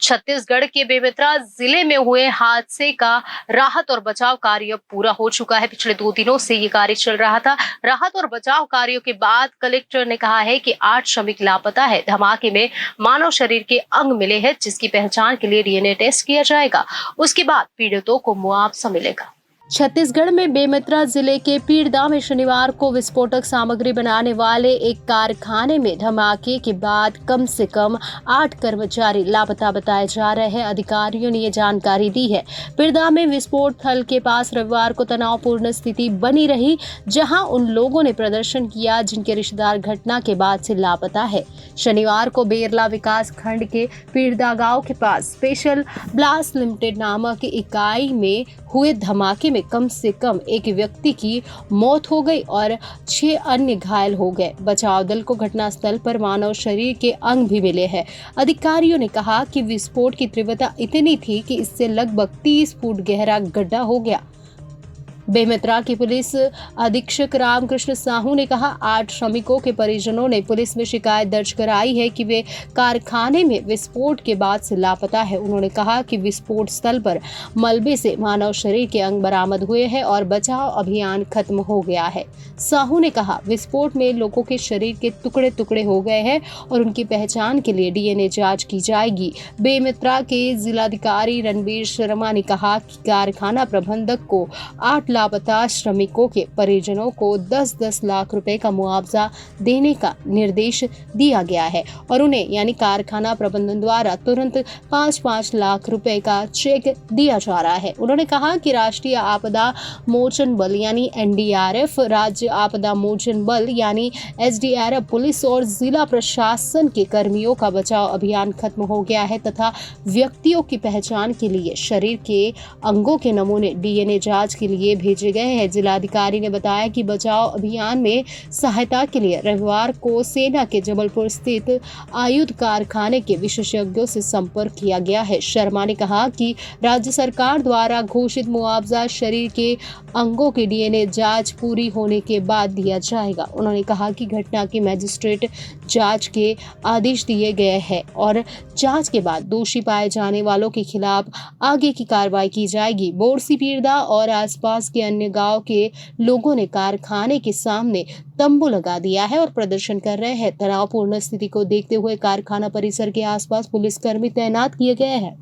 छत्तीसगढ़ के बेमेतरा जिले में हुए हादसे का राहत और बचाव कार्य पूरा हो चुका है। पिछले 2 दिनों से ये कार्य चल रहा था। राहत और बचाव कार्यों के बाद कलेक्टर ने कहा है कि 8 श्रमिक लापता है। धमाके में मानव शरीर के अंग मिले हैं, जिसकी पहचान के लिए डीएनए टेस्ट किया जाएगा। उसके बाद पीड़ितों को मुआवजा मिलेगा। छत्तीसगढ़ में बेमेतरा जिले के पीरदा में शनिवार को विस्फोटक सामग्री बनाने वाले एक कारखाने में धमाके के बाद कम से कम 8 कर्मचारी लापता बताए जा रहे हैं। अधिकारियों ने ये जानकारी दी है। पीरदा में विस्फोट स्थल के पास रविवार को तनावपूर्ण स्थिति बनी रही, जहां उन लोगों ने प्रदर्शन किया जिनके रिश्तेदार घटना के बाद से लापता है। शनिवार को बेरला विकास खंड के पीरदा गांव के पास स्पेशल ब्लास्ट लिमिटेड नामक इकाई में हुए धमाके में कम से कम एक व्यक्ति की मौत हो गई और 6 अन्य घायल हो गए। बचाव दल को घटनास्थल पर मानव शरीर के अंग भी मिले हैं। अधिकारियों ने कहा कि विस्फोट की तीव्रता इतनी थी कि इससे लगभग 30 फुट गहरा गड्ढा हो गया। बेमेतरा के पुलिस अधीक्षक रामकृष्ण साहू ने कहा, 8 श्रमिकों के परिजनों ने पुलिस में शिकायत दर्ज कराई है कि वे कारखाने में विस्फोट के बाद से लापता है। उन्होंने कहा कि विस्फोट स्थल पर मलबे से मानव शरीर के अंग बरामद हुए हैं और बचाव अभियान खत्म हो गया है। साहू ने कहा, विस्फोट में लोगों के शरीर के टुकड़े टुकड़े हो गए हैं और उनकी पहचान के लिए डीएनए जांच की जाएगी। बेमेतरा के जिलाधिकारी रणवीर शर्मा ने कहा कि कारखाना प्रबंधक को 8 लापता श्रमिकों के परिजनों को 10-10 लाख रुपए का मुआवजा देने का निर्देश दिया गया है और उन्हें यानी कारखाना प्रबंधन द्वारा तुरंत 5-5 लाख रुपए का चेक दिया जा रहा है। उन्होंने कहा कि राष्ट्रीय आपदा मोचन बल यानी एनडीआरएफ, राज्य आपदा मोचन बल यानी एसडीआरएफ, पुलिस और जिला प्रशासन के कर्मियों का बचाव अभियान खत्म हो गया है तथा व्यक्तियों की पहचान के लिए शरीर के अंगों के नमूने डीएनए जांच के लिए भेजे गए हैं। जिलाधिकारी ने बताया कि बचाव अभियान में सहायता के लिए रविवार को सेना के जबलपुर स्थित आयुध कारखाने के विशेषज्ञों से संपर्क किया गया है। शर्मा ने कहा कि राज्य सरकार द्वारा घोषित मुआवजा शरीर के अंगों की डीएनए जांच पूरी होने के बाद दिया जाएगा। उन्होंने कहा कि घटना की मजिस्ट्रेट जांच के आदेश दिए गए हैं और जांच के बाद दोषी पाए जाने वालों के खिलाफ आगे की कार्रवाई की जाएगी। बोरसी, पीरदा और आसपास के अन्य गांव के लोगों ने कारखाने के सामने तंबू लगा दिया है और प्रदर्शन कर रहे हैं। तनावपूर्ण स्थिति को देखते हुए कारखाना परिसर के आसपास पुलिसकर्मी तैनात किए गए हैं।